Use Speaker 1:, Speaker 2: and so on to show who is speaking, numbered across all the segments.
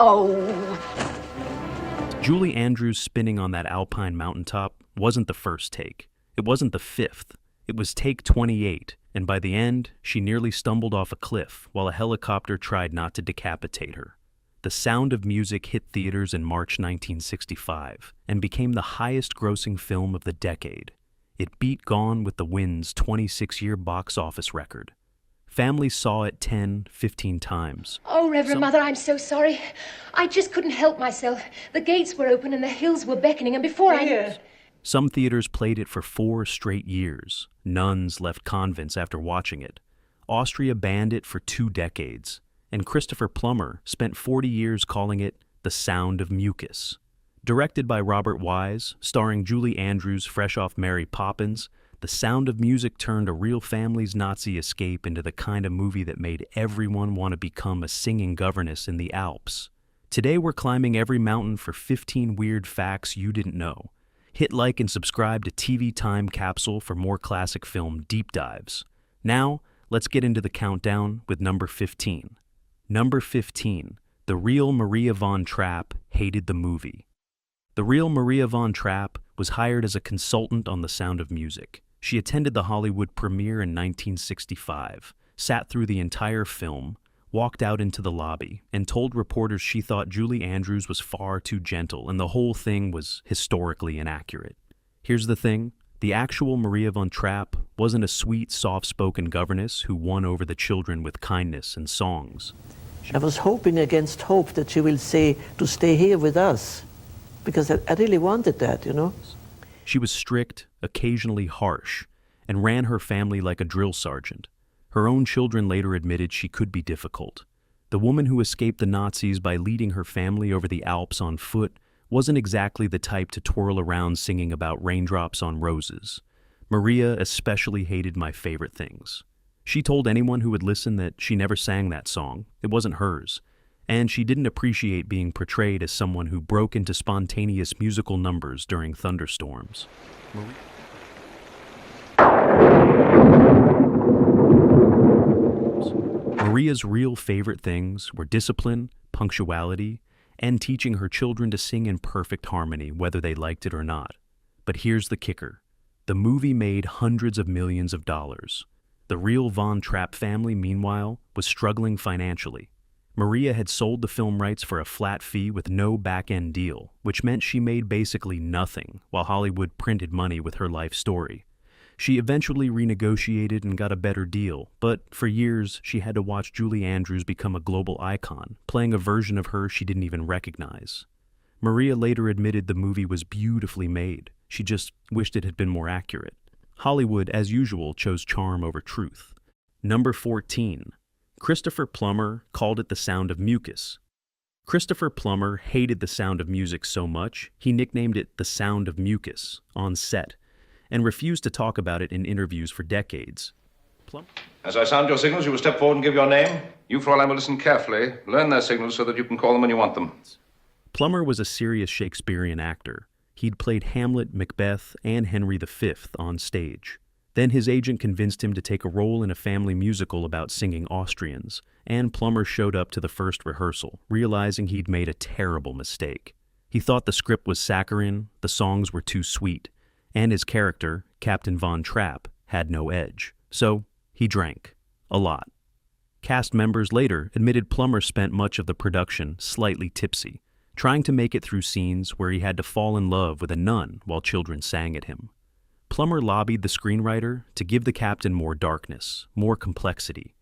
Speaker 1: Oh.
Speaker 2: Julie Andrews spinning on that Alpine mountaintop wasn't the first take. It wasn't the fifth. It was take 28, and by the end, she nearly stumbled off a cliff while a helicopter tried not to decapitate her. The Sound of Music hit theaters in March 1965 and became the highest-grossing film of the decade. It beat Gone with the Wind's 26-year box office record. Families saw it 10, 15 times.
Speaker 1: Oh, Reverend Mother, I'm so sorry. I just couldn't help myself. The gates were open and the hills were beckoning, and before I...
Speaker 2: Some theaters played it for 4 straight years. Nuns left convents after watching it. Austria banned it for 2 decades. And Christopher Plummer spent 40 years calling it The Sound of Mucus. Directed by Robert Wise, starring Julie Andrews fresh off Mary Poppins, The Sound of Music turned a real family's Nazi escape into the kind of movie that made everyone want to become a singing governess in the Alps. Today we're climbing every mountain for 15 weird facts you didn't know. Hit like and subscribe to TV Time Capsule for more classic film deep dives. Now, let's get into the countdown with number 15. Number 15. The real Maria von Trapp hated the movie. The real Maria von Trapp was hired as a consultant on The Sound of Music. She attended the Hollywood premiere in 1965, sat through the entire film, walked out into the lobby, and told reporters she thought Julie Andrews was far too gentle and the whole thing was historically inaccurate. Here's the thing, the actual Maria von Trapp wasn't a sweet, soft-spoken governess who won over the children with kindness and songs.
Speaker 3: I was hoping against hope that she will say to stay here with us, because I really wanted that, you know.
Speaker 2: She was strict, occasionally harsh, and ran her family like a drill sergeant. Her own children later admitted she could be difficult. The woman who escaped the Nazis by leading her family over the Alps on foot wasn't exactly the type to twirl around singing about raindrops on roses. Maria especially hated My Favorite Things. She told anyone who would listen that she never sang that song. It wasn't hers. And she didn't appreciate being portrayed as someone who broke into spontaneous musical numbers during thunderstorms. Maria's real favorite things were discipline, punctuality, and teaching her children to sing in perfect harmony, whether they liked it or not. But here's the kicker. The movie made hundreds of millions of dollars. The real Von Trapp family, meanwhile, was struggling financially. Maria had sold the film rights for a flat fee with no back-end deal, which meant she made basically nothing while Hollywood printed money with her life story. She eventually renegotiated and got a better deal, but for years she had to watch Julie Andrews become a global icon, playing a version of her she didn't even recognize. Maria later admitted the movie was beautifully made. She just wished it had been more accurate. Hollywood, as usual, chose charm over truth. Number 14. Christopher Plummer called it The Sound of Mucus. Christopher Plummer hated The Sound of Music so much, he nicknamed it The Sound of Mucus on set, and refused to talk about it in interviews for decades.
Speaker 4: As I sound your signals, you will step forward and give your name. You, Fräulein, will listen carefully, learn their signals so that you can call them when you want them.
Speaker 2: Plummer was a serious Shakespearean actor. He'd played Hamlet, Macbeth, and Henry V on stage. Then his agent convinced him to take a role in a family musical about singing Austrians, and Plummer showed up to the first rehearsal, realizing he'd made a terrible mistake. He thought the script was saccharine, the songs were too sweet, and his character, Captain Von Trapp, had no edge. So he drank. A lot. Cast members later admitted Plummer spent much of the production slightly tipsy, trying to make it through scenes where he had to fall in love with a nun while children sang at him. Plummer lobbied the screenwriter to give the captain more darkness, more complexity,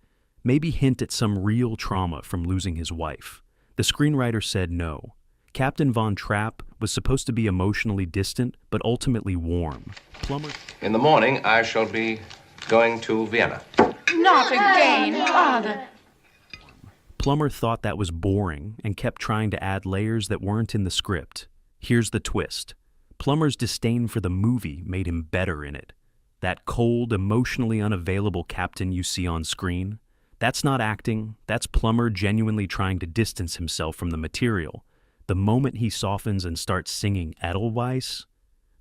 Speaker 2: maybe hint at some real trauma from losing his wife. The screenwriter said no. Captain Von Trapp was supposed to be emotionally distant, but ultimately warm. Plummer...
Speaker 4: In the morning, I shall be going to Vienna.
Speaker 1: Not again, Father.
Speaker 2: Plummer thought that was boring and kept trying to add layers that weren't in the script. Here's the twist. Plummer's disdain for the movie made him better in it. That cold, emotionally unavailable captain you see on screen, that's not acting, that's Plummer genuinely trying to distance himself from the material. The moment he softens and starts singing Edelweiss,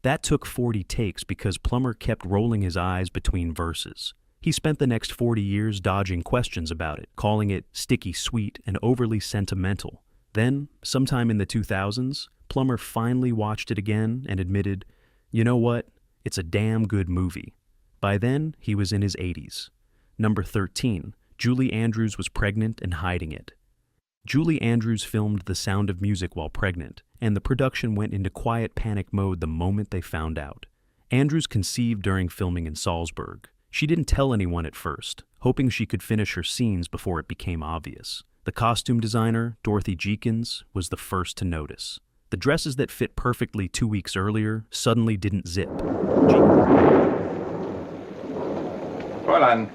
Speaker 2: that took 40 takes because Plummer kept rolling his eyes between verses. He spent the next 40 years dodging questions about it, calling it sticky sweet and overly sentimental. Then, sometime in the 2000s, Plummer finally watched it again and admitted, "You know what? It's a damn good movie." By then, he was in his 80s. Number 13, Julie Andrews was pregnant and hiding it. Julie Andrews filmed The Sound of Music while pregnant, and the production went into quiet panic mode the moment they found out. Andrews conceived during filming in Salzburg. She didn't tell anyone at first, hoping she could finish her scenes before it became obvious. The costume designer, Dorothy Jeekins, was the first to notice. The dresses that fit perfectly 2 weeks earlier suddenly didn't zip.
Speaker 4: Fräulein,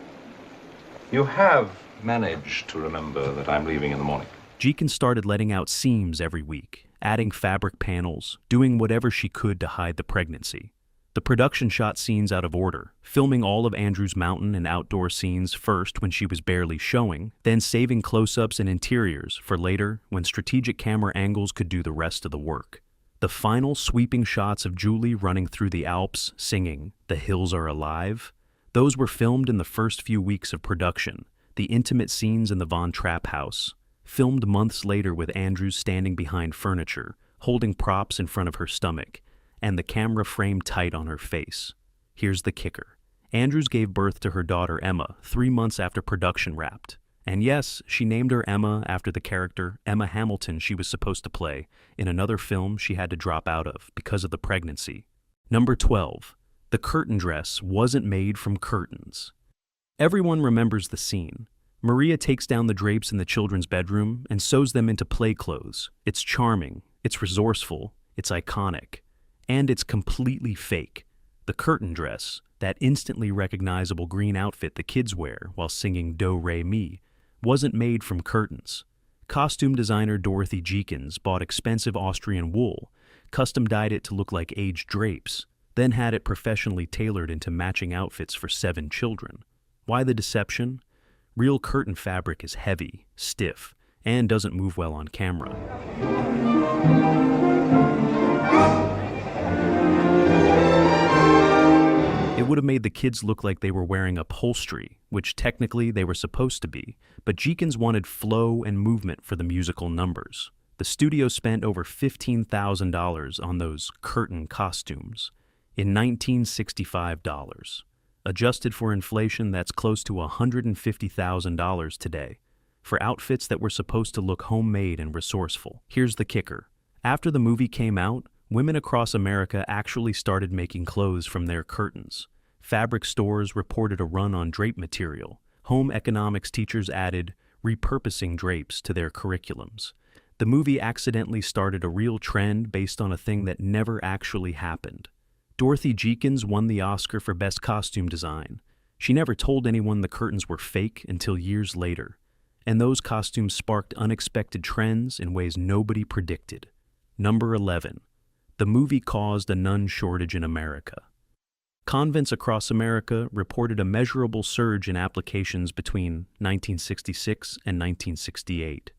Speaker 4: you have managed to remember that I'm leaving in the morning.
Speaker 2: Jeekins started letting out seams every week, adding fabric panels, doing whatever she could to hide the pregnancy. The production shot scenes out of order, filming all of Andrews' mountain and outdoor scenes first when she was barely showing, then saving close-ups and interiors for later when strategic camera angles could do the rest of the work. The final sweeping shots of Julie running through the Alps singing "The Hills Are Alive," those were filmed in the first few weeks of production. The intimate scenes in the Von Trapp house, filmed months later with Andrews standing behind furniture, holding props in front of her stomach, and the camera framed tight on her face. Here's the kicker. Andrews gave birth to her daughter Emma 3 months after production wrapped. And yes, she named her Emma after the character Emma Hamilton she was supposed to play in another film she had to drop out of because of the pregnancy. Number 12. The curtain dress wasn't made from curtains. Everyone remembers the scene. Maria takes down the drapes in the children's bedroom and sews them into play clothes. It's charming, it's resourceful, it's iconic. And it's completely fake. The curtain dress, that instantly recognizable green outfit the kids wear while singing Do Re Mi, wasn't made from curtains. Costume designer Dorothy Jeekins bought expensive Austrian wool, custom dyed it to look like aged drapes, then had it professionally tailored into matching outfits for 7 children. Why the deception? Real curtain fabric is heavy, stiff, and doesn't move well on camera. It would have made the kids look like they were wearing upholstery, which technically they were supposed to be, but Jeekins wanted flow and movement for the musical numbers. The studio spent over $15,000 on those curtain costumes in $1965. Adjusted for inflation, that's close to $150,000 today, for outfits that were supposed to look homemade and resourceful. Here's the kicker. After the movie came out, women across America actually started making clothes from their curtains. Fabric stores reported a run on drape material. Home economics teachers added repurposing drapes to their curriculums. The movie accidentally started a real trend based on a thing that never actually happened. Dorothy Jeekins won the Oscar for Best Costume Design. She never told anyone the curtains were fake until years later, and those costumes sparked unexpected trends in ways nobody predicted. Number 11. The movie caused a nun shortage in America. Convents across America reported a measurable surge in applications between 1966 and 1968,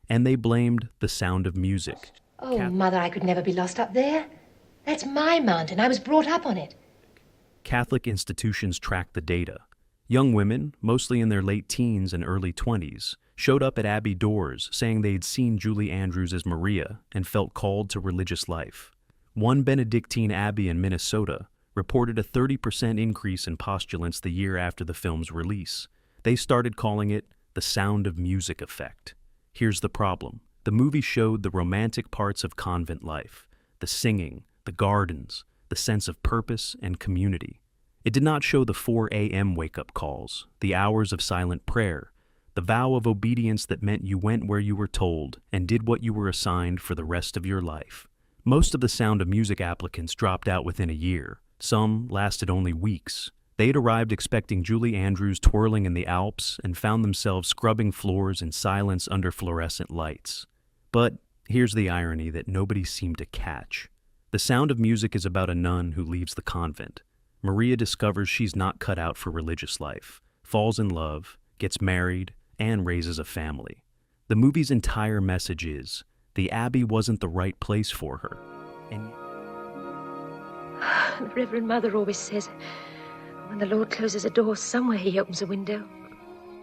Speaker 2: and they blamed The Sound of Music.
Speaker 1: Oh, Mother, I could never be lost up there. That's my mountain. I was brought up on it.
Speaker 2: Catholic institutions tracked the data. Young women, mostly in their late teens and early 20s, showed up at abbey doors saying they'd seen Julie Andrews as Maria and felt called to religious life. One Benedictine abbey in Minnesota reported a 30% increase in postulants the year after the film's release. They started calling it the Sound of Music effect. Here's the problem. The movie showed the romantic parts of convent life, the singing, the gardens, the sense of purpose and community. It did not show the 4 a.m. wake-up calls, the hours of silent prayer, the vow of obedience that meant you went where you were told and did what you were assigned for the rest of your life. Most of the Sound of Music applicants dropped out within a year. Some lasted only weeks. They'd arrived expecting Julie Andrews twirling in the Alps and found themselves scrubbing floors in silence under fluorescent lights. But here's the irony that nobody seemed to catch. The Sound of Music is about a nun who leaves the convent. Maria discovers she's not cut out for religious life, falls in love, gets married, and raises a family. The movie's entire message is, the abbey wasn't the right place for her. And
Speaker 1: The Reverend Mother always says, when the Lord closes a door, somewhere he opens a window.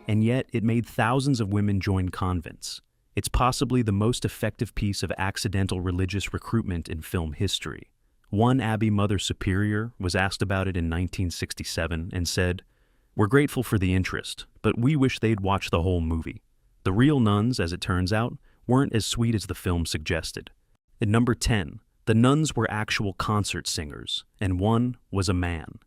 Speaker 2: And yet, it made thousands of women join convents. It's possibly the most effective piece of accidental religious recruitment in film history. One Abbey Mother Superior was asked about it in 1967 and said, "We're grateful for the interest, but we wish they'd watch the whole movie." The real nuns, as it turns out, weren't as sweet as the film suggested. At number 10, the nuns were actual concert singers, and one was a man.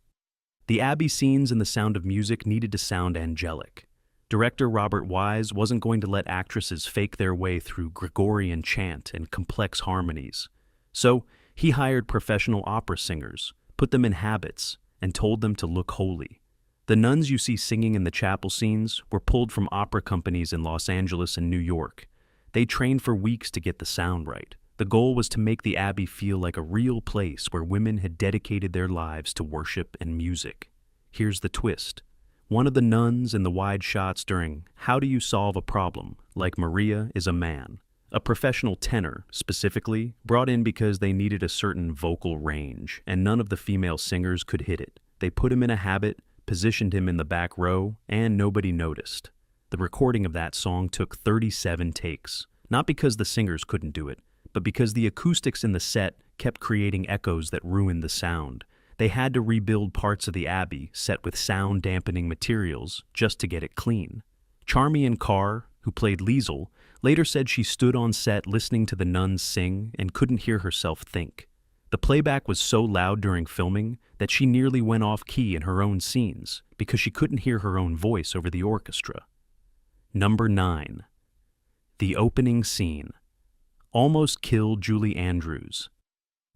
Speaker 2: The Abbey scenes in The Sound of Music needed to sound angelic. Director Robert Wise wasn't going to let actresses fake their way through Gregorian chant and complex harmonies. So he hired professional opera singers, put them in habits, and told them to look holy. The nuns you see singing in the chapel scenes were pulled from opera companies in Los Angeles and New York. They trained for weeks to get the sound right. The goal was to make the Abbey feel like a real place where women had dedicated their lives to worship and music. Here's the twist. One of the nuns in the wide shots during How Do You Solve a Problem, Like Maria, is a man. A professional tenor, specifically, brought in because they needed a certain vocal range, and none of the female singers could hit it. They put him in a habit, positioned him in the back row, and nobody noticed. The recording of that song took 37 takes, not because the singers couldn't do it, but because the acoustics in the set kept creating echoes that ruined the sound. They had to rebuild parts of the Abbey set with sound-dampening materials just to get it clean. Charmian Carr, who played Liesel, later said she stood on set listening to the nuns sing and couldn't hear herself think. The playback was so loud during filming that she nearly went off-key in her own scenes because she couldn't hear her own voice over the orchestra. Number 9. The opening scene. Almost killed Julie Andrews.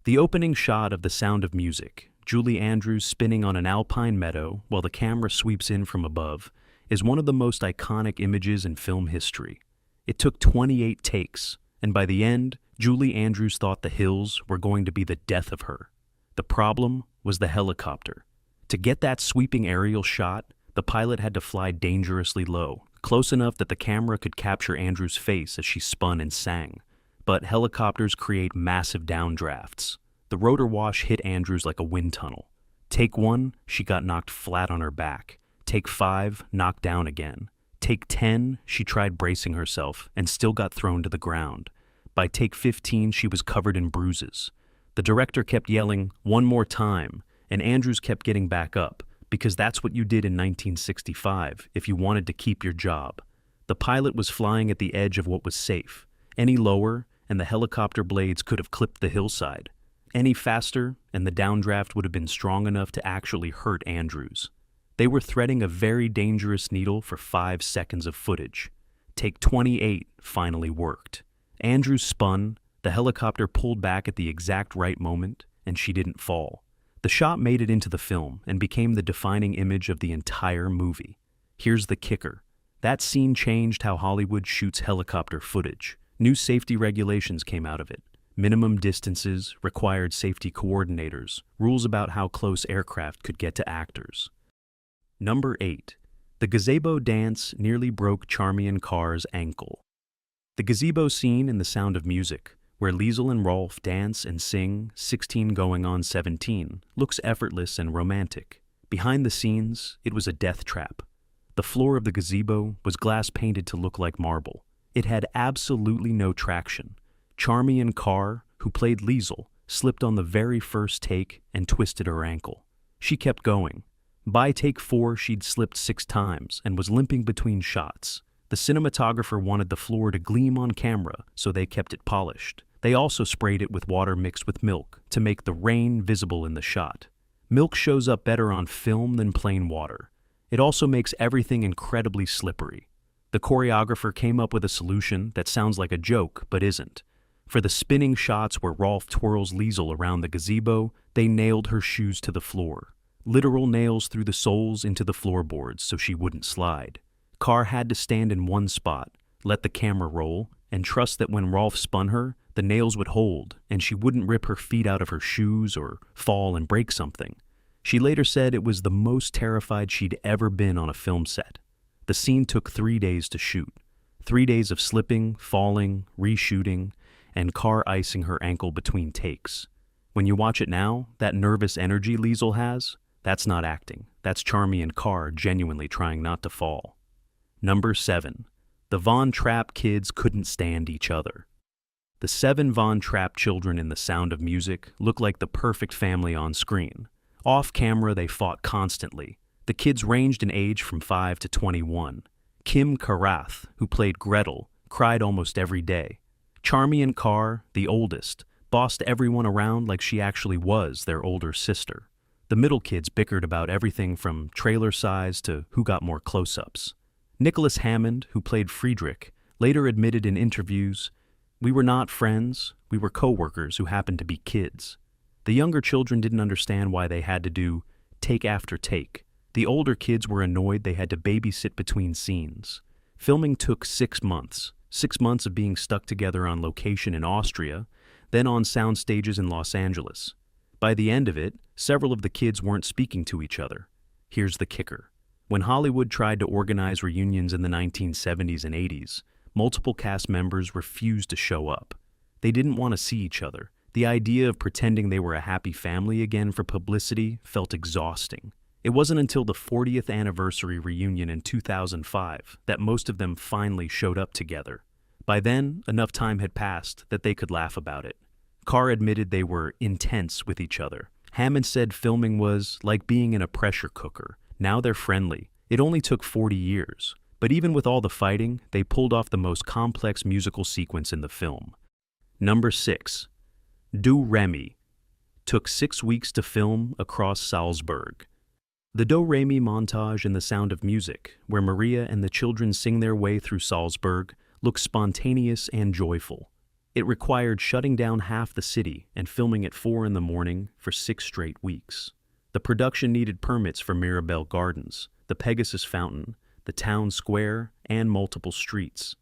Speaker 2: The opening shot of The Sound of Music, Julie Andrews spinning on an alpine meadow while the camera sweeps in from above, is one of the most iconic images in film history. It took 28 takes, and by the end, Julie Andrews thought the hills were going to be the death of her. The problem was the helicopter. To get that sweeping aerial shot, the pilot had to fly dangerously low, close enough that the camera could capture Andrews' face as she spun and sang. But helicopters create massive downdrafts. The rotor wash hit Andrews like a wind tunnel. Take 1, she got knocked flat on her back. Take 5, knocked down again. Take 10, she tried bracing herself and still got thrown to the ground. By take 15, she was covered in bruises. The director kept yelling, "One more time," and Andrews kept getting back up, because that's what you did in 1965 if you wanted to keep your job. The pilot was flying at the edge of what was safe. Any lower, and the helicopter blades could have clipped the hillside. Any faster, and the downdraft would have been strong enough to actually hurt Andrews. They were threading a very dangerous needle for 5 seconds of footage. Take 28 finally worked. Andrews spun, the helicopter pulled back at the exact right moment, and she didn't fall. The shot made it into the film and became the defining image of the entire movie. Here's the kicker. That scene changed how Hollywood shoots helicopter footage. New safety regulations came out of it. Minimum distances, required safety coordinators, rules about how close aircraft could get to actors. Number 8. The gazebo dance nearly broke Charmian Carr's ankle. The gazebo scene in The Sound of Music, where Liesel and Rolf dance and sing 16 going on 17, looks effortless and romantic. Behind the scenes, it was a death trap. The floor of the gazebo was glass painted to look like marble. It had absolutely no traction. Charmian Carr, who played Liesel, slipped on the very first take and twisted her ankle. She kept going. By take 4, she'd slipped 6 times and was limping between shots. The cinematographer wanted the floor to gleam on camera, so they kept it polished. They also sprayed it with water mixed with milk to make the rain visible in the shot. Milk shows up better on film than plain water. It also makes everything incredibly slippery. The choreographer came up with a solution that sounds like a joke, but isn't. For the spinning shots where Rolf twirls Liesel around the gazebo, they nailed her shoes to the floor. Literal nails through the soles into the floorboards so she wouldn't slide. Carr had to stand in one spot, let the camera roll, and trust that when Rolf spun her, the nails would hold and she wouldn't rip her feet out of her shoes or fall and break something. She later said it was the most terrified she'd ever been on a film set. The scene took 3 days to shoot. 3 days of slipping, falling, reshooting, and Carr icing her ankle between takes. When you watch it now, that nervous energy Liesel has, that's not acting. That's Charmian Carr genuinely trying not to fall. Number 7. The Von Trapp kids couldn't stand each other. The 7 Von Trapp children in The Sound of Music look like the perfect family on screen. Off camera, they fought constantly. The kids ranged in age from 5 to 21. Kim Karath, who played Gretel, cried almost every day. Charmian Carr, the oldest, bossed everyone around like she actually was their older sister. The middle kids bickered about everything from trailer size to who got more close-ups. Nicholas Hammond, who played Friedrich, later admitted in interviews, "We were not friends, we were co-workers who happened to be kids." The younger children didn't understand why they had to do take after take. The older kids were annoyed they had to babysit between scenes. Filming took 6 months. 6 months of being stuck together on location in Austria, then on sound stages in Los Angeles. By the end of it, several of the kids weren't speaking to each other. Here's the kicker. When Hollywood tried to organize reunions in the 1970s and 80s, multiple cast members refused to show up. They didn't want to see each other. The idea of pretending they were a happy family again for publicity felt exhausting. It wasn't until the 40th anniversary reunion in 2005 that most of them finally showed up together. By then, enough time had passed that they could laugh about it. Carr admitted they were intense with each other. Hammond said filming was like being in a pressure cooker. Now they're friendly. It only took 40 years. But even with all the fighting, they pulled off the most complex musical sequence in the film. Number 6. Do Re Mi. Took 6 weeks to film across Salzburg. The Do Re Mi montage in The Sound of Music, where Maria and the children sing their way through Salzburg, looks spontaneous and joyful. It required shutting down half the city and filming at 4 in the morning for 6 straight weeks. The production needed permits for Mirabel Gardens, the Pegasus Fountain, the town square, and multiple streets.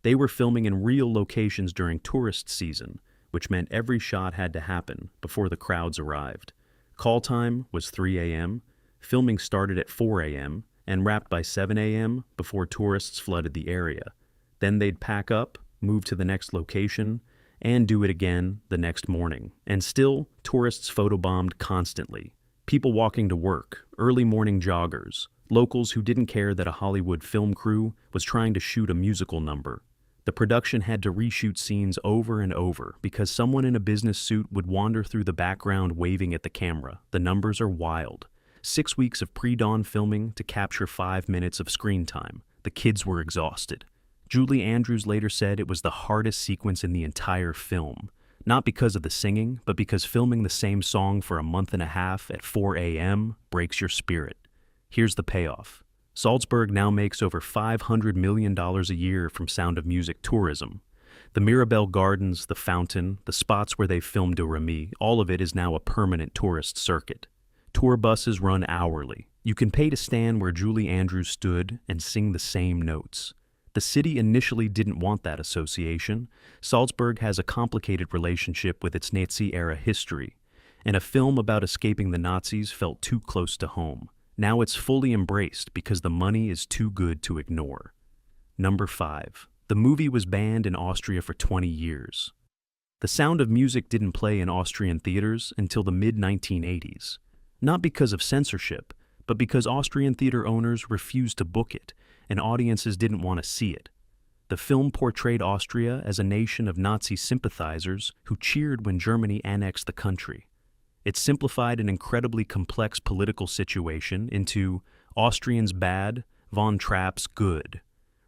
Speaker 2: They were filming in real locations during tourist season, which meant every shot had to happen before the crowds arrived. Call time was 3 a.m., filming started at 4 a.m., and wrapped by 7 a.m. before tourists flooded the area. Then they'd pack up, move to the next location, and do it again the next morning. And still, tourists photobombed constantly. People walking to work, early morning joggers, locals who didn't care that a Hollywood film crew was trying to shoot a musical number. The production had to reshoot scenes over and over because someone in a business suit would wander through the background waving at the camera. The numbers are wild. 6 weeks of pre-dawn filming to capture 5 minutes of screen time. The kids were exhausted. Julie Andrews later said it was the hardest sequence in the entire film. Not because of the singing, but because filming the same song for a month and a half at 4 a.m. breaks your spirit. Here's the payoff. Salzburg now makes over $500 million a year from Sound of Music tourism. The Mirabel Gardens, the fountain, the spots where they filmed Do Re Mi, all of it is now a permanent tourist circuit. Tour buses run hourly. You can pay to stand where Julie Andrews stood and sing the same notes. The city initially didn't want that association. Salzburg has a complicated relationship with its Nazi-era history, and a film about escaping the Nazis felt too close to home. Now it's fully embraced because the money is too good to ignore. Number 5. The movie was banned in Austria for 20 years. The Sound of Music didn't play in Austrian theaters until the mid-1980s. Not because of censorship, but because Austrian theater owners refused to book it, and audiences didn't want to see it. The film portrayed Austria as a nation of Nazi sympathizers who cheered when Germany annexed the country. It simplified an incredibly complex political situation into Austrians bad, Von Trapp's good.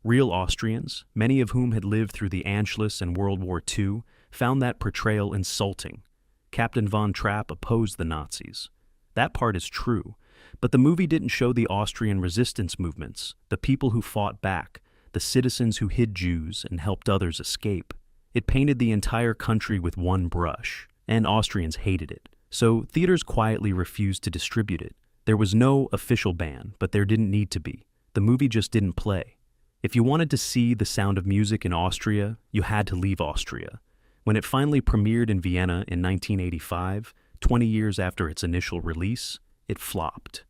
Speaker 2: Real Austrians, many of whom had lived through the Anschluss and World War II, found that portrayal insulting. Captain Von Trapp opposed the Nazis. That part is true, but the movie didn't show the Austrian resistance movements, the people who fought back, the citizens who hid Jews and helped others escape. It painted the entire country with one brush, and Austrians hated it. So theaters quietly refused to distribute it. There was no official ban, but there didn't need to be. The movie just didn't play. If you wanted to see The Sound of Music in Austria, you had to leave Austria. When it finally premiered in Vienna in 1985, 20 years after its initial release, it flopped.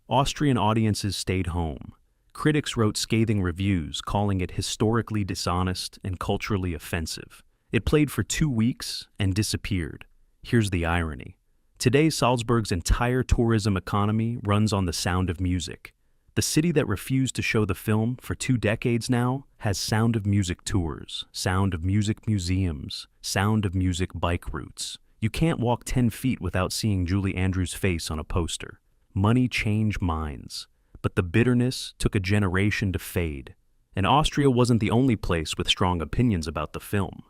Speaker 2: Austrian audiences stayed home. Critics wrote scathing reviews calling it historically dishonest and culturally offensive. It played for 2 weeks and disappeared. Here's the irony. Today, Salzburg's entire tourism economy runs on The Sound of Music. The city that refused to show the film for 2 decades now has Sound of Music tours, Sound of Music museums, Sound of Music bike routes. You can't walk 10 feet without seeing Julie Andrews' face on a poster. Money changed minds, but the bitterness took a generation to fade. And Austria wasn't the only place with strong opinions about the film.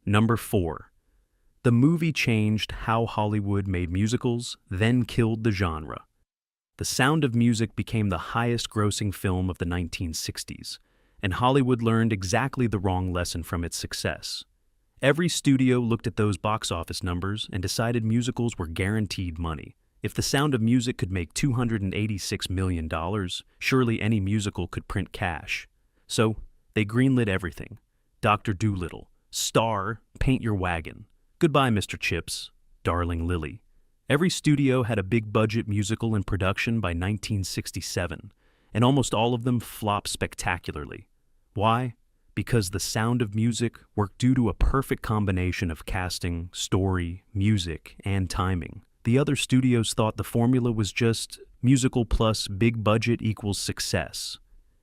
Speaker 2: Number 4. The movie changed how Hollywood made musicals, then killed the genre. The Sound of Music became the highest-grossing film of the 1960s, and Hollywood learned exactly the wrong lesson from its success. Every studio looked at those box office numbers and decided musicals were guaranteed money. If The Sound of Music could make $286 million, surely any musical could print cash. So, they greenlit everything. Dr. Dolittle, Star, Paint Your Wagon, Goodbye, Mr. Chips, Darling Lily. Every studio had a big-budget musical in production by 1967, and almost all of them flopped spectacularly. Why? Because The Sound of Music worked due to a perfect combination of casting, story, music, and timing. The other studios thought the formula was just musical plus big budget equals success.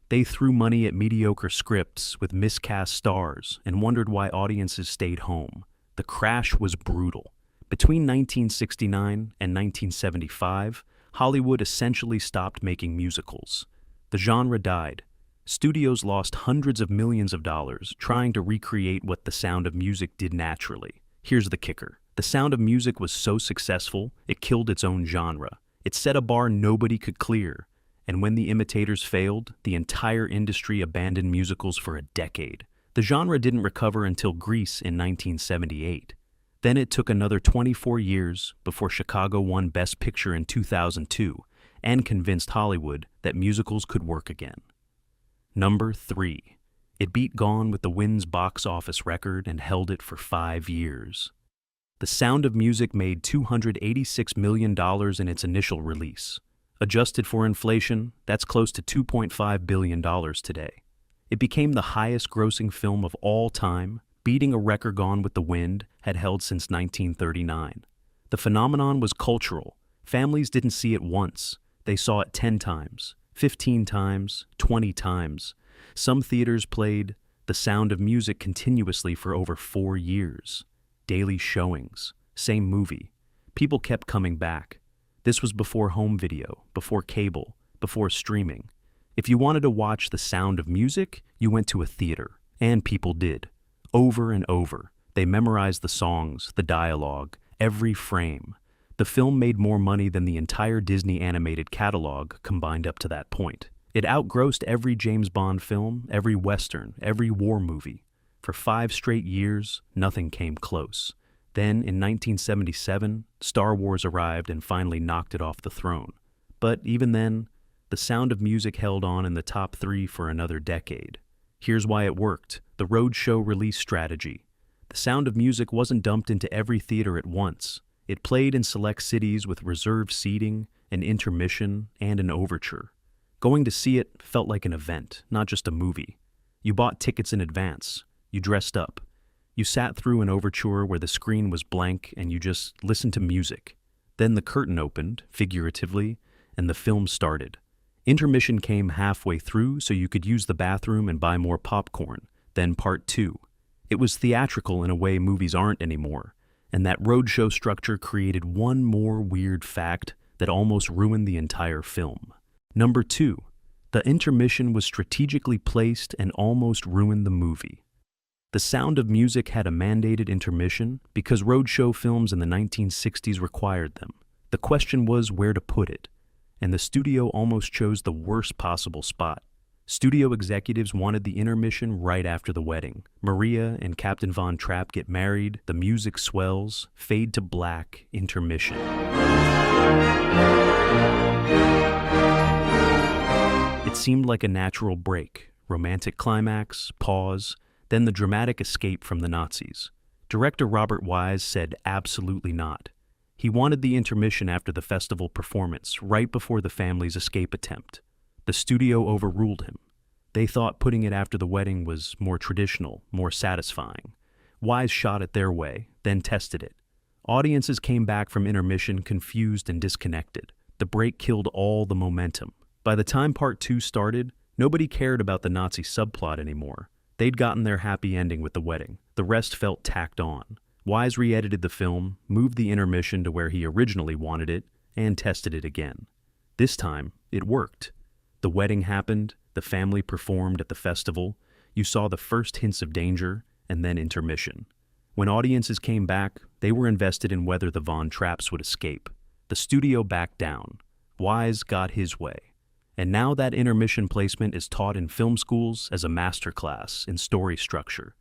Speaker 2: They threw money at mediocre scripts with miscast stars and wondered why audiences stayed home. The crash was brutal. Between 1969 and 1975, Hollywood essentially stopped making musicals. The genre died. Studios lost hundreds of millions of dollars trying to recreate what The Sound of Music did naturally. Here's the kicker. The Sound of Music was so successful, it killed its own genre. It set a bar nobody could clear. And when the imitators failed, the entire industry abandoned musicals for a decade. The genre didn't recover until Grease in 1978. Then it took another 24 years before Chicago won Best Picture in 2002 and convinced Hollywood that musicals could work again. Number 3. It beat Gone with the Wind's box office record and held it for 5 years. The Sound of Music made $286 million in its initial release. Adjusted for inflation, that's close to $2.5 billion today. It became the highest-grossing film of all time, beating a record Gone with the Wind had held since 1939. The phenomenon was cultural. Families didn't see it once. They saw it 10 times, 15 times, 20 times. Some theaters played The Sound of Music continuously for over 4 years. Daily showings, same movie. People kept coming back. This was before home video, before cable, before streaming. If you wanted to watch The Sound of Music, you went to a theater. And people did. Over and over. They memorized the songs, the dialogue, every frame. The film made more money than the entire Disney animated catalog combined up to that point. It outgrossed every James Bond film, every Western, every war movie. For 5 straight years, nothing came close. Then, in 1977, Star Wars arrived and finally knocked it off the throne. But even then, The Sound of Music held on in the top 3 for another decade. Here's why it worked: the roadshow release strategy. The Sound of Music wasn't dumped into every theater at once. It played in select cities with reserved seating, an intermission, and an overture. Going to see it felt like an event, not just a movie. You bought tickets in advance. You dressed up. You sat through an overture where the screen was blank and you just listened to music. Then the curtain opened, figuratively, and the film started. Intermission came halfway through so you could use the bathroom and buy more popcorn. Then part 2. It was theatrical in a way movies aren't anymore, and that roadshow structure created one more weird fact that almost ruined the entire film. Number 2. The intermission was strategically placed and almost ruined the movie. The Sound of Music had a mandated intermission because roadshow films in the 1960s required them. The question was where to put it, and the studio almost chose the worst possible spot. Studio executives wanted the intermission right after the wedding. Maria and Captain Von Trapp get married, the music swells, fade to black, intermission. It seemed like a natural break, romantic climax, pause, then the dramatic escape from the Nazis. Director Robert Wise said absolutely not. He wanted the intermission after the festival performance, right before the family's escape attempt. The studio overruled him. They thought putting it after the wedding was more traditional, more satisfying. Wise shot it their way, then tested it. Audiences came back from intermission confused and disconnected. The break killed all the momentum. By the time Part 2 started, nobody cared about the Nazi subplot anymore. They'd gotten their happy ending with the wedding. The rest felt tacked on. Wise re-edited the film, moved the intermission to where he originally wanted it, and tested it again. This time, it worked. The wedding happened, the family performed at the festival, you saw the first hints of danger, and then intermission. When audiences came back, they were invested in whether the Von Trapps would escape. The studio backed down. Wise got his way. And now that intermission placement is taught in film schools as a masterclass in story structure.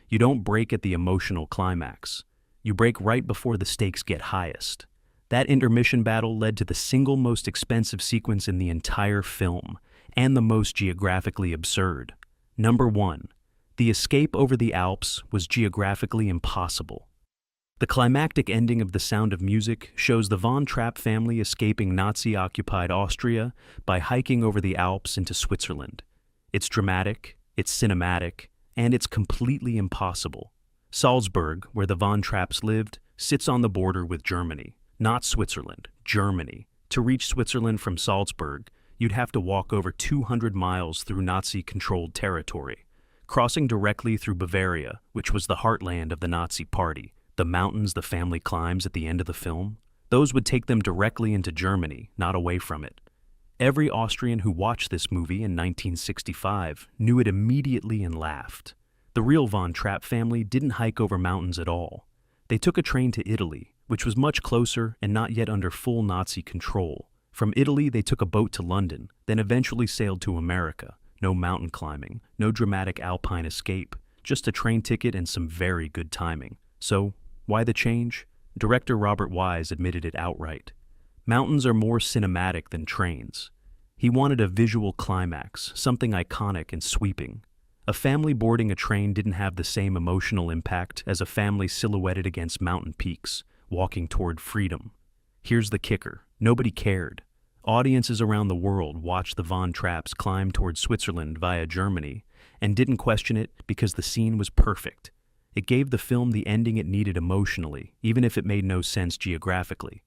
Speaker 2: You don't break at the emotional climax. You break right before the stakes get highest. That intermission battle led to the single most expensive sequence in the entire film, and the most geographically absurd. Number 1. The escape over the Alps was geographically impossible. The climactic ending of The Sound of Music shows the Von Trapp family escaping Nazi-occupied Austria by hiking over the Alps into Switzerland. It's dramatic, it's cinematic, and it's completely impossible. Salzburg, where the Von Trapps lived, sits on the border with Germany. Not Switzerland, Germany. To reach Switzerland from Salzburg, you'd have to walk over 200 miles through Nazi-controlled territory, crossing directly through Bavaria, which was the heartland of the Nazi Party. The mountains the family climbs at the end of the film, those would take them directly into Germany, not away from it. Every Austrian who watched this movie in 1965 knew it immediately and laughed. The real Von Trapp family didn't hike over mountains at all. They took a train to Italy, which was much closer and not yet under full Nazi control. From Italy, they took a boat to London, then eventually sailed to America. No mountain climbing, no dramatic Alpine escape, just a train ticket and some very good timing. So, why the change? Director Robert Wise admitted it outright. Mountains are more cinematic than trains. He wanted a visual climax, something iconic and sweeping. A family boarding a train didn't have the same emotional impact as a family silhouetted against mountain peaks, walking toward freedom. Here's the kicker. Nobody cared. Audiences around the world watched the Von Trapps climb toward Switzerland via Germany and didn't question it because the scene was perfect. It gave the film the ending it needed emotionally, even if it made no sense geographically.